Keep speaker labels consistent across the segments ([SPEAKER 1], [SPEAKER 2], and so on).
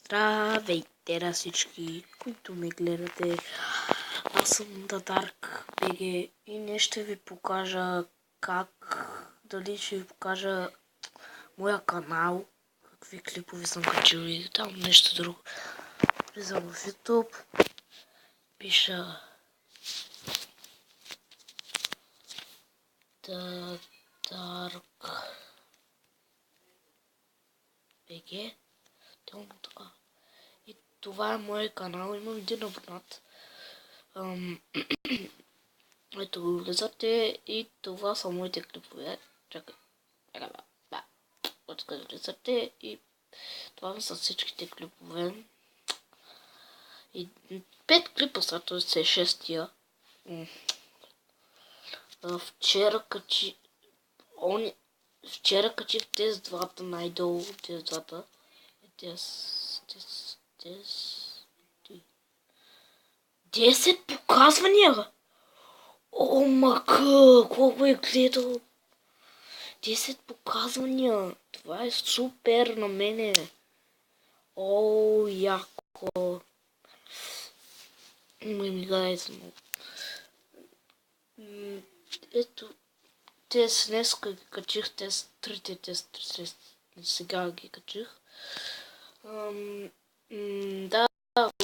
[SPEAKER 1] Здравейте на всички, които ме гледате. Аз съм Dark BG и днес ще ви покажа дали ще ви покажа моя канал, какви клипове съм качил и там нещо друго. Влизам в YouTube, пиша Dark BG. Така. И това е моят канал, имам един абонат. Ето го влизате и това са моите клипове. Чакай, влизате и това са всичките клипове. И 5 клипа са, т.е. е 6-тия. Вчера качих тези двата най-долу, тези двата. 10 показвания! О, мака! Колко е гледал? 10 показвания! Това е супер на мене! О, яко! Ми гледайте много. Ето, тези днес качих, тези трите тест, сега ги качих. Да,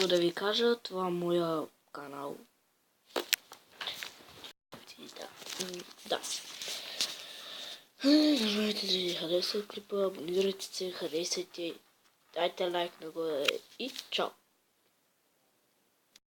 [SPEAKER 1] да ви кажа, това е моя канал. Да. Нажмете да ви харесва клипа, абонирайте се, харесайте, дайте лайк на горе и чао!